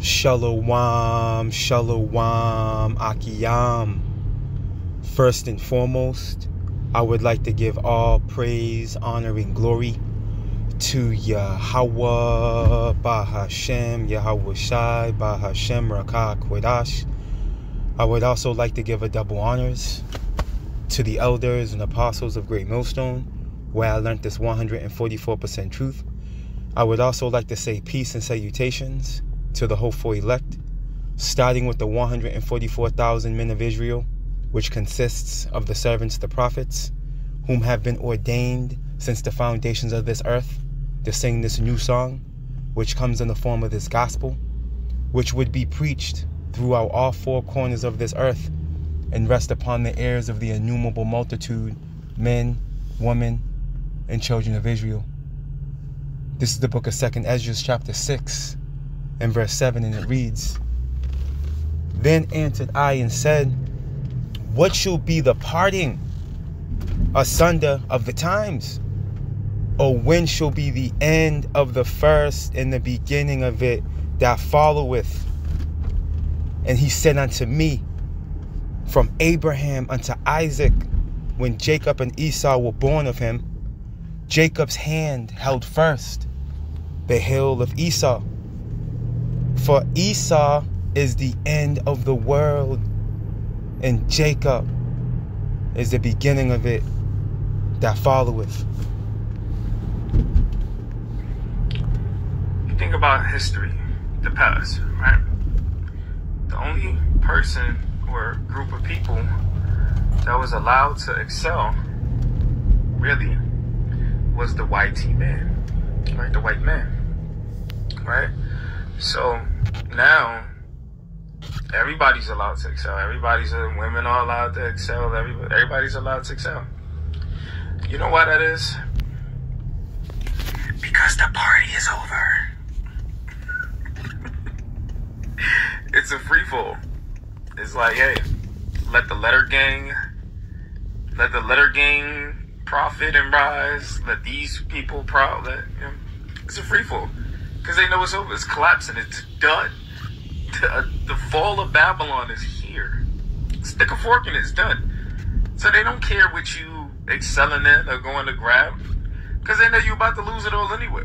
Shalom, shalom, akiyam. First and foremost, I would like to give all praise, honor, and glory to Yahweh, Bahashem, Yahweh Shai, Bahashem, Rakah, Kodash. I would also like to give a double honors to the elders and apostles of Great Millstone, where I learned this 144% truth. I would also like to say peace and salutations to the hopeful elect, starting with the 144,000 men of Israel, which consists of the servants, the prophets, whom have been ordained since the foundations of this earth to sing this new song, which comes in the form of this gospel, which would be preached throughout all four corners of this earth and rest upon the ears of the innumerable multitude, men, women, and children of Israel. This is the book of 2nd Ezra, chapter 6, and verse 7, and it reads, Then answered I and said, What shall be the parting asunder of the times? Or when shall be the end of the first and the beginning of it that followeth? And he said unto me, From Abraham unto Isaac, when Jacob and Esau were born of him, Jacob's hand held first the heel of Esau. For Esau is the end of the world, and Jacob is the beginning of it that followeth. You think about history, the past, right? The only person or group of people that was allowed to excel, really, was the white man, right? The white man, right? So now everybody's allowed to excel. Women are allowed to excel. Everybody's allowed to excel. You know why that is? Because the party is over. It's a free fall. It's like, hey, let the letter gang profit and rise. Let these people it's a free fall. Because they know it's over. It's collapsing. It's done. The fall of Babylon is here. Stick a fork in it. It's done. So they don't care what you excelling in or going to grab. Because they know you're about to lose it all anyway.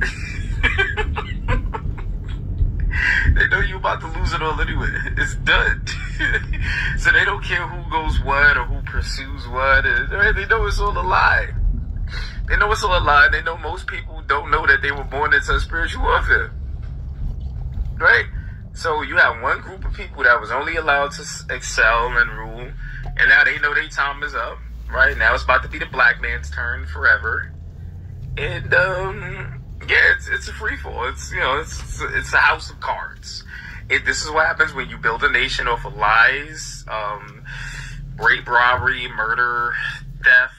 They know you're about to lose it all anyway. It's done. So they don't care who goes what or who pursues what. They know it's all a lie. They know it's all a lie. They know most people don't know that they were born into spiritual warfare. Right? So you have one group of people that was only allowed to excel and rule. And now they know their time is up. Right? Now it's about to be the black man's turn forever. And, yeah, it's a free fall. It's a house of cards. This is what happens when you build a nation off of lies, rape, robbery, murder, theft,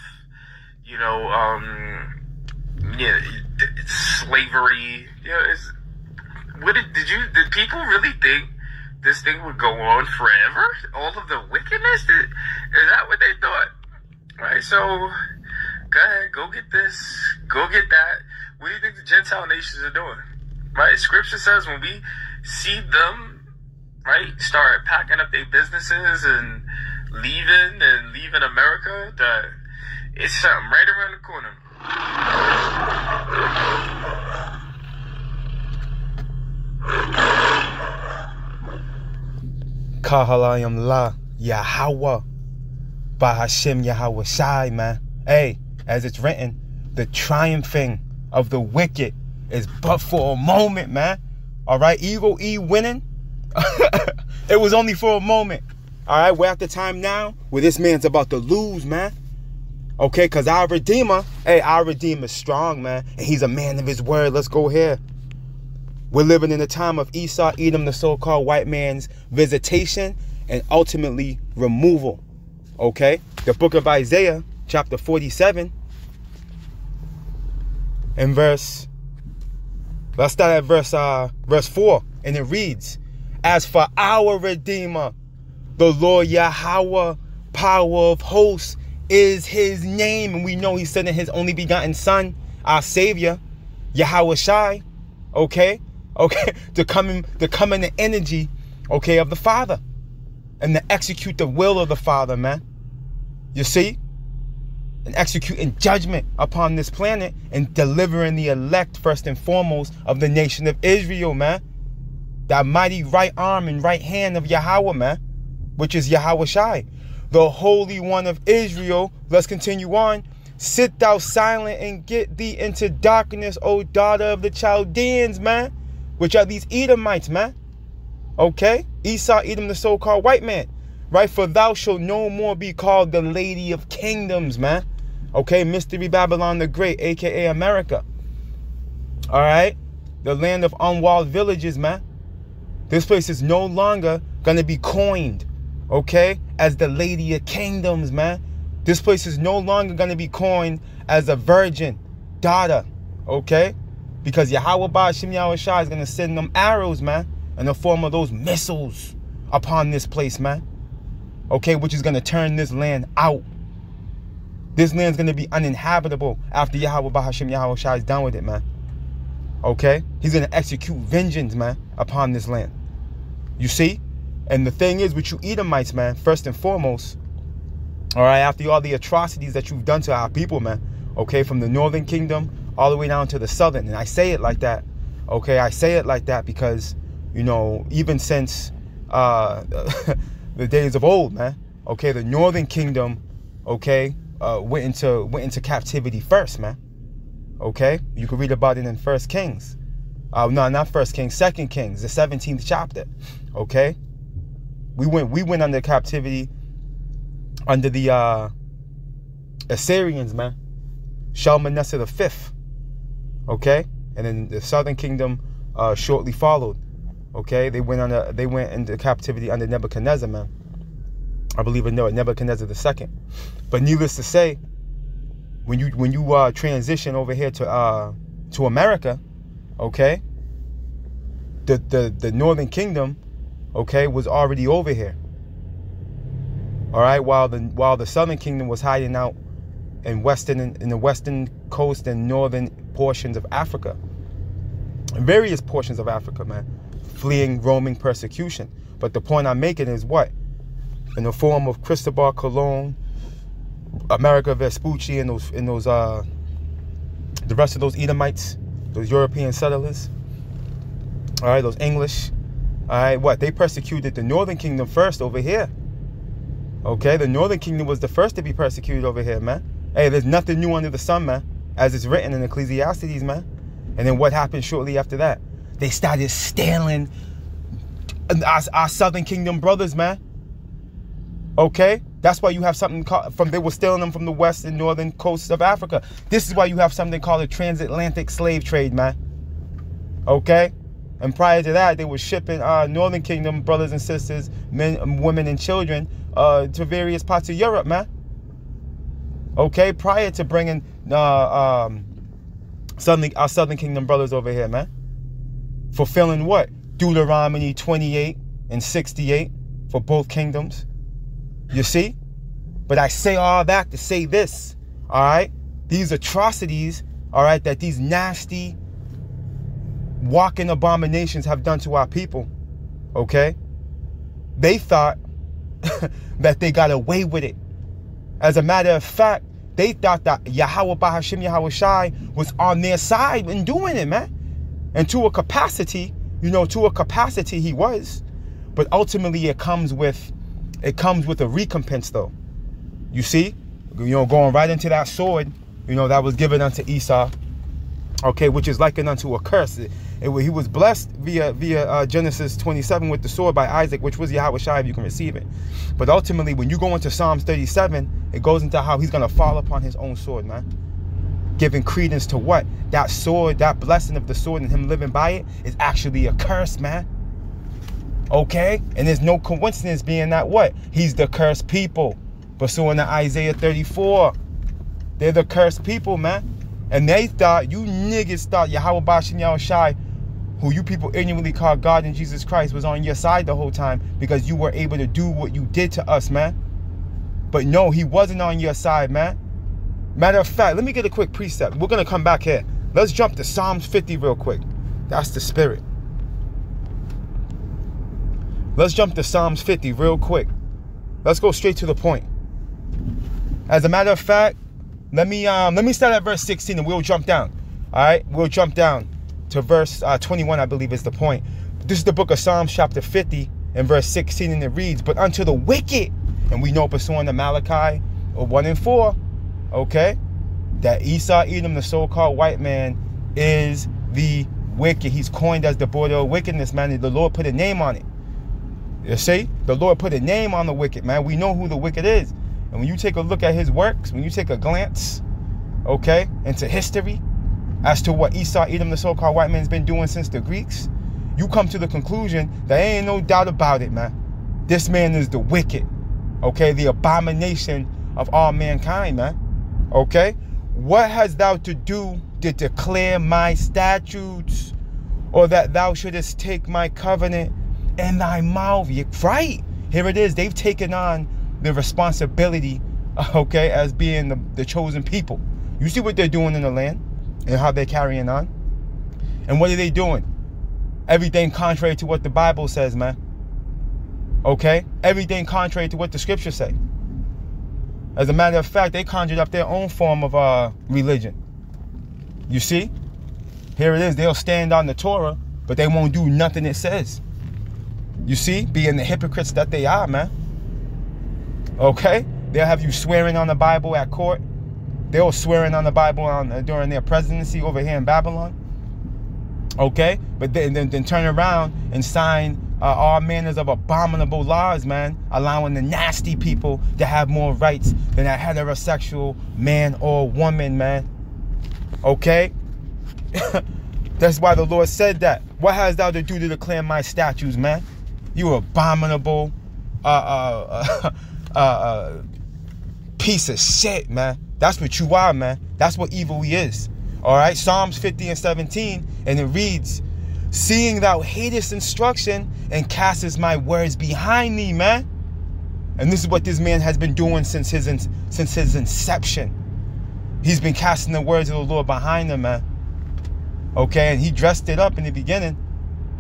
slavery. Did people really think this thing would go on forever? All of the wickedness? Is that what they thought? Right, so go ahead, go get this, go get that. What do you think the Gentile nations are doing? Right? Scripture says when we see them, right, start packing up their businesses and leaving America, that it's something right around the corner. Kahalayam la Yahweh Bahashem Yahweh Shai, man. Hey, as it's written, the triumphing of the wicked is but for a moment, man. All right, Evil E winning. It was only for a moment. All right, we're at the time now where this man's about to lose, man. Okay, because our Redeemer is strong, man. And he's a man of his word. Let's go here. We're living in the time of Esau, Edom, the so-called white man's visitation and ultimately removal. Okay, the book of Isaiah, chapter 47. And let's start at verse 4, and it reads, As for our Redeemer, the Lord Yahweh, power of hosts, is his name. And we know he's sending his only begotten son, our Savior, Yahweh Shai. Okay? okay, to come in the energy, okay, of the Father, and to execute the will of the Father, man. You see? And executing judgment upon this planet and delivering the elect first and foremost of the nation of Israel, man. That mighty right arm and right hand of Yahweh, man, which is Yahweh Shai, the Holy One of Israel. Let's continue on. Sit thou silent and get thee into darkness, O daughter of the Chaldeans, man, which are these Edomites, man. Okay? Esau, Edom, the so-called white man. Right? For thou shalt no more be called the Lady of Kingdoms, man. Okay? Mystery Babylon the Great, a.k.a. America. All right? The land of unwalled villages, man. This place is no longer going to be coined, okay, as the Lady of Kingdoms, man. This place is no longer going to be coined as a virgin daughter, okay? Because Yahweh Ba'ashim Yahweh Shai is going to send them arrows, man, in the form of those missiles upon this place, man. Okay, which is going to turn this land out. This land's going to be uninhabitable after Yahweh Ba'ashim Yahweh Shai is done with it, man. Okay? He's going to execute vengeance, man, upon this land. You see? And the thing is, with you Edomites, man, first and foremost, all right, after all the atrocities that you've done to our people, man, okay, from the northern kingdom all the way down to the southern. And I say it like that, okay? I say it like that because, you know, even since the days of old, man, okay, the northern kingdom, okay, went into captivity first, man. Okay, you can read about it in 1 Kings. No, not 1 Kings, 2 Kings, the 17th chapter. Okay, we went under captivity under the Assyrians, man. Shalmaneser V. Okay, and then the southern kingdom shortly followed. Okay, they went into captivity under Nebuchadnezzar, man. I believe in Nebuchadnezzar II. But needless to say, when you transition over here to America, okay, the northern kingdom, okay, was already over here. All right, while the southern kingdom was hiding out in the western coast and northern portions of Africa, various portions of Africa, man, fleeing Roman persecution. But the point I'm making is what? In the form of Cristobal Colon, America Vespucci, and those the rest of those Edomites, those European settlers, all right, those English, all right, what? They persecuted the northern kingdom first over here. Okay, the northern kingdom was the first to be persecuted over here, man. Hey, there's nothing new under the sun, man, as it's written in Ecclesiastes, man. And then what happened shortly after that? They started stealing our southern kingdom brothers, man. Okay, that's why you have something called they were stealing them from the west and northern coasts of Africa. This is why you have something called a transatlantic slave trade, man. Okay, and prior to that, they were shipping northern kingdom brothers and sisters, men, women, and children to various parts of Europe, man. Okay, prior to bringing our southern kingdom brothers over here, man, fulfilling what? Deuteronomy 28 and 68 for both kingdoms. You see? But I say all that to say this, all right? These atrocities, all right, that these nasty walking abominations have done to our people, okay? They thought that they got away with it. As a matter of fact, they thought that Yahweh Ba'ashim Yahweh Shai was on their side in doing it, man. And to a capacity, you know, to a capacity he was. But ultimately it comes with a recompense, though. You see, you know, going right into that sword, you know, that was given unto Esau, okay, which is likened unto a curse. He was blessed via Genesis 27 with the sword by Isaac, which was Yahweh Shai, if you can receive it. But ultimately, when you go into Psalms 37, it goes into how he's going to fall upon his own sword, man. Giving credence to what? That sword, that blessing of the sword and him living by it is actually a curse, man. Okay? And there's no coincidence being that what? He's the cursed people. Pursuing to Isaiah 34. They're the cursed people, man. And they thought, you niggas thought Yahweh Ba'ashim Yahweh Shai, who you people ignorantly call God and Jesus Christ, was on your side the whole time because you were able to do what you did to us, man. But no, he wasn't on your side, man. Matter of fact, let me get a quick precept. We're going to come back here. Let's jump to Psalms 50 real quick. That's the spirit. Let's jump to Psalms 50 real quick. Let's go straight to the point. As a matter of fact, let me start at verse 16 and we'll jump down. All right, we'll jump down to verse 21, I believe is the point. This is the book of Psalms chapter 50 and verse 16, and it reads, but unto the wicked, and we know pursuing the Malachi 1 and 4, okay, that Esau, Edom, the so-called white man, is the wicked. He's coined as the border of wickedness, man. The Lord put a name on it. You see, the Lord put a name on the wicked, man. We know who the wicked is. And when you take a look at his works, when you take a glance, okay, into history as to what Esau, Edom, the so-called white man, has been doing since the Greeks, you come to the conclusion that ain't no doubt about it, man. This man is the wicked, okay, the abomination of all mankind, man, okay? What hast thou to do to declare my statutes, or that thou shouldest take my covenant in thy mouth? Right, here it is. They've taken on the responsibility, okay, as being the chosen people. You see what they're doing in the land and how they're carrying on. And what are they doing? Everything contrary to what the Bible says, man. Okay? Everything contrary to what the scriptures say. As a matter of fact, they conjured up their own form of religion. You see? Here it is. They'll stand on the Torah, but they won't do nothing it says. You see? Being the hypocrites that they are, man. Okay? They'll have you swearing on the Bible at court. They were swearing on the Bible during their presidency over here in Babylon. Okay? But then turn around and sign all manners of abominable laws, man, allowing the nasty people to have more rights than a heterosexual man or woman, man. Okay? That's why the Lord said that. What hast thou to do to declare my statutes, man? You abominable piece of shit, man. That's what you are, man. That's what evil he is. All right? Psalms 50 and 17, and it reads, seeing thou hatest instruction and castest my words behind thee, man. And this is what this man has been doing since his inception. He's been casting the words of the Lord behind him, man. Okay, and he dressed it up in the beginning.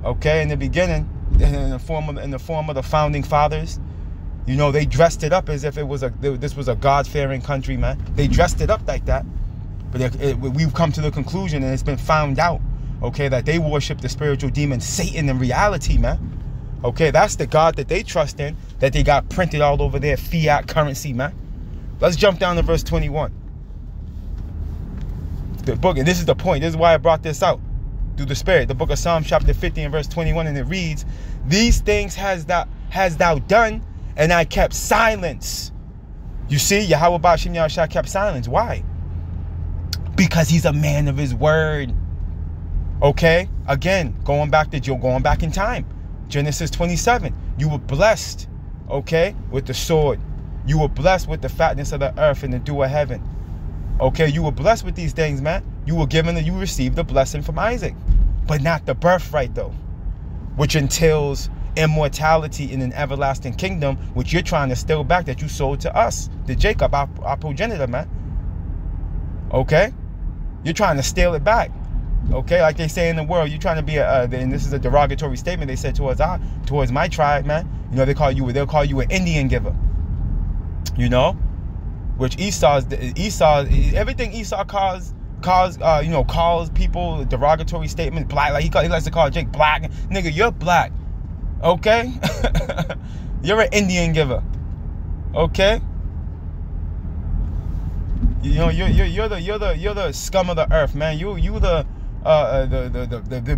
Okay, in the beginning, in the form of the founding fathers. You know, they dressed it up as if this was a God-fearing country, man. They dressed it up like that. But we've come to the conclusion, and it's been found out, okay, that they worship the spiritual demon Satan in reality, man. Okay, that's the God that they trust in, that they got printed all over their fiat currency, man. Let's jump down to verse 21. The book, and this is the point. This is why I brought this out through the Spirit. The book of Psalms chapter 50 and verse 21, and it reads, these things has thou done, and I kept silence. You see, Yahweh Ba'ashem Yahushua kept silence. Why? Because he's a man of his word. Okay? Again, going back in time. Genesis 27. You were blessed, okay, with the sword. You were blessed with the fatness of the earth and the dew of heaven. Okay, you were blessed with these things, man. You received the blessing from Isaac. But not the birthright, though, which entails immortality in an everlasting kingdom, which you're trying to steal back, that you sold to us, to Jacob, our progenitor, man. Okay? You're trying to steal it back. Okay? Like they say in the world, you're trying to be and this is a derogatory statement they said towards my tribe, man. You know, they'll call you an Indian giver. You know? Which Esau, everything Esau calls people derogatory statement, black. Like he likes to call Jake black. Nigga, you're black. Okay? You're an Indian giver. Okay? You know, you're the scum of the earth, man. You the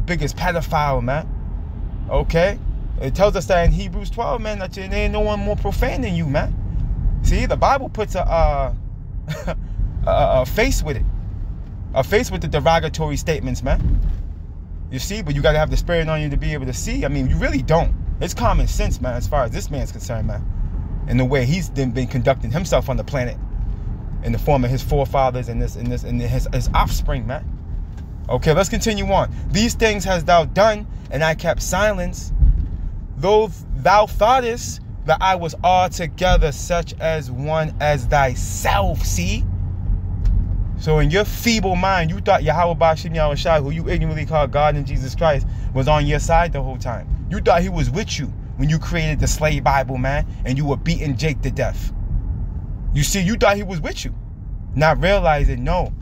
biggest pedophile, man. Okay? It tells us that in Hebrews 12, man, that there ain't no one more profane than you, man. See, the Bible puts a face with it. A face with the derogatory statements, man. You see, but you got to have the Spirit on you to be able to see. I mean, you really don't. It's common sense, man, as far as this man's concerned, man. And the way he's been conducting himself on the planet in the form of his forefathers and his offspring, man. Okay, let's continue on. These things hast thou done, and I kept silence. Though thou thoughtest that I was altogether such as one as thyself. See? So in your feeble mind, you thought Yahweh Ba'ashem Yahushua, who you ignorantly called God and Jesus Christ, was on your side the whole time. You thought he was with you when you created the slave Bible, man, and you were beating Jake to death. You see, you thought he was with you, not realizing, no,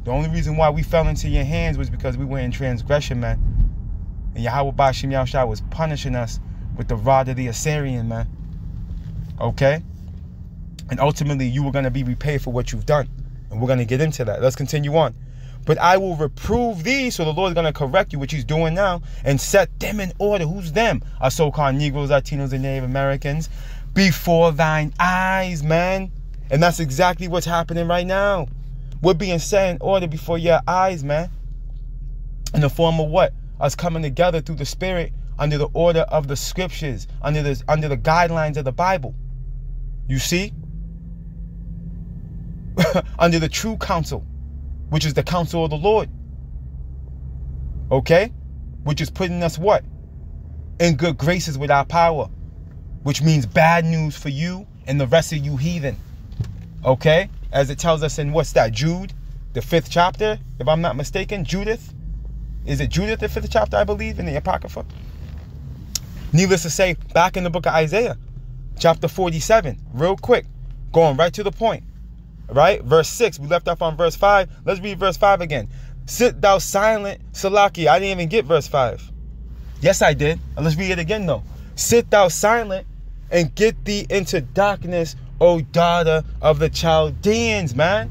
the only reason why we fell into your hands was because we were in transgression, man. And Yahweh Ba'Shem Yahushua was punishing us with the rod of the Assyrian, man. Okay? And ultimately, you were going to be repaid for what you've done. And we're going to get into that. Let's continue on. But I will reprove thee, so the Lord is going to correct you, which he's doing now, and set them in order. Who's them? Our so-called Negroes, Latinos, and Native Americans. Before thine eyes, man. And that's exactly what's happening right now. We're being set in order before your eyes, man. In the form of what? Us coming together through the Spirit under the order of the Scriptures, under the guidelines of the Bible. You see? Under the true counsel, which is the counsel of the Lord. Okay? Which is putting us what? In good graces with our power. Which means bad news for you and the rest of you heathen. Okay? As it tells us in, what's that, Jude? The 5th chapter, if I'm not mistaken. Judith? Is it Judith, the 5th chapter, I believe, in the Apocrypha? Needless to say, back in the book of Isaiah, chapter 47, real quick, going right to the point. Right? Verse 6, we left off on verse 5. Let's read verse 5 again. Sit thou silent, Salaki. I didn't even get verse 5. Yes, I did. Let's read it again, though. Sit thou silent and get thee into darkness, O daughter of the Chaldeans, man.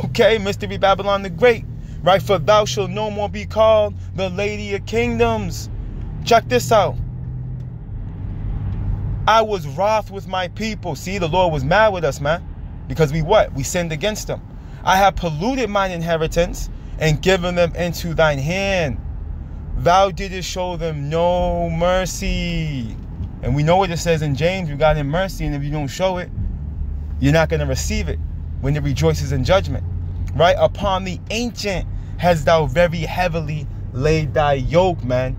Okay, Mystery Babylon the Great. Right? For thou shalt no more be called the Lady of Kingdoms. Check this out. I was wroth with my people. See, the Lord was mad with us, man. Because we what? We sinned against him. I have polluted mine inheritance and given them into thine hand. Thou didst show them no mercy. And we know what it says in James. You got in mercy, and if you don't show it, you're not going to receive it when it rejoices in judgment. Right? Upon the ancient hast thou very heavily laid thy yoke, man.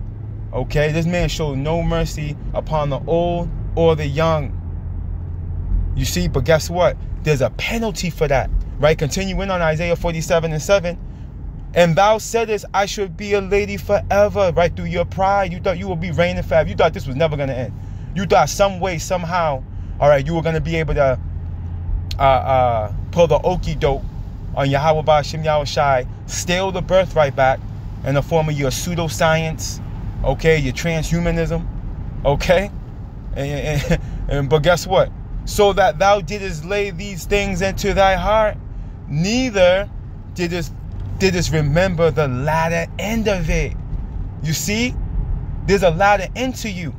Okay? This man showed no mercy upon the old or the young. You see? But guess what? There's a penalty for that. Right? Continuing on Isaiah 47:7. And thou saidest, I should be a lady forever. Right? Through your pride. You thought you would be reigning forever. You thought this was never going to end. You thought some way, somehow, all right, you were going to be able to pull the okie doke on Yahweh Ba'Shem Yahushai, steal the birthright back in the form of your pseudoscience, okay, your transhumanism, okay? But guess what? So that thou didst lay these things into thy heart, neither didst remember the latter end of it. You see? There's a latter end to you.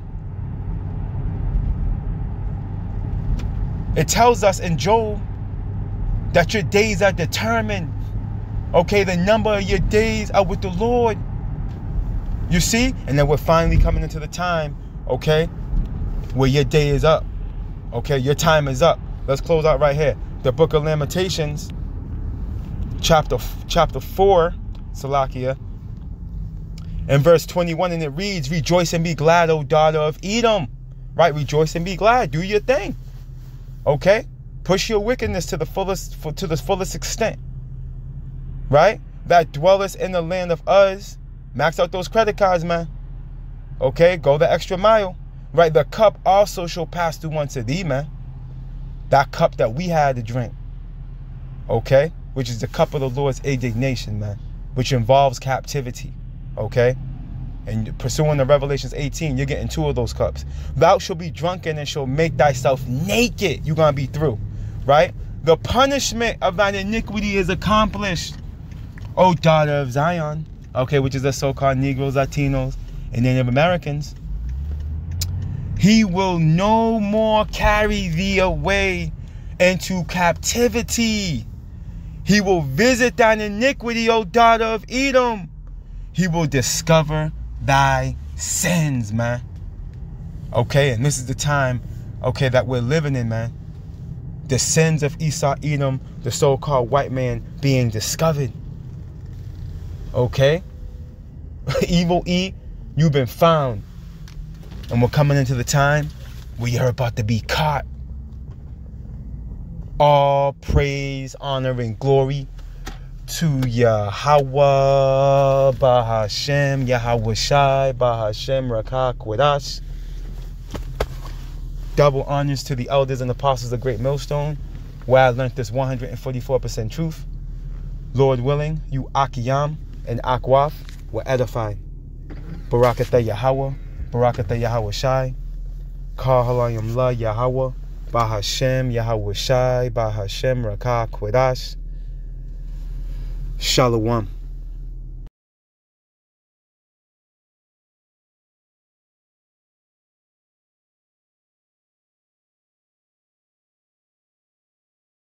It tells us in Job that your days are determined. Okay, the number of your days are with the Lord. You see? And then we're finally coming into the time, okay, where your day is up. Okay, your time is up. Let's close out right here. The book of Lamentations, chapter 4, Salakia, and verse 21, and it reads, rejoice and be glad, O daughter of Edom. Right? Rejoice and be glad. Do your thing. Okay? Push your wickedness to the fullest extent. Right? That dwellest in the land of Uz. Max out those credit cards, man. Okay? Go the extra mile. Right? The cup also shall pass through unto thee, man. That cup that we had to drink. Okay? Which is the cup of the Lord's indignation, man. Which involves captivity. Okay? And pursuing the Revelations 18, you're getting 2 of those cups. Thou shalt be drunken and shalt make thyself naked. You're going to be through. Right? The punishment of thine iniquity is accomplished, O daughter of Zion. Okay, which is the so-called Negroes, Latinos, and Native Americans. He will no more carry thee away into captivity. He will visit thine iniquity, O daughter of Edom. He will discover thy sins, man. Okay, and this is the time, okay, that we're living in, man. The sins of Esau, Edom, the so-called white man being discovered. Okay? Evil E, you've been found. And we're coming into the time where you're about to be caught. All praise, honor, and glory to Yahweh Ba'Hashem, Yahweh Shai, Ba'Hashem Rakah Kodash. Double honors to the elders and apostles of Great Millstone, where I learned this 144% truth. Lord willing, you Akiyam and Akwaf will edify. Barakatah Yahweh, Barakatah Yahweh Shai, Kal Halayim La Yahweh, Bahashem Yahweh Shai, Bahashem Rakah Kwadash. Shalom.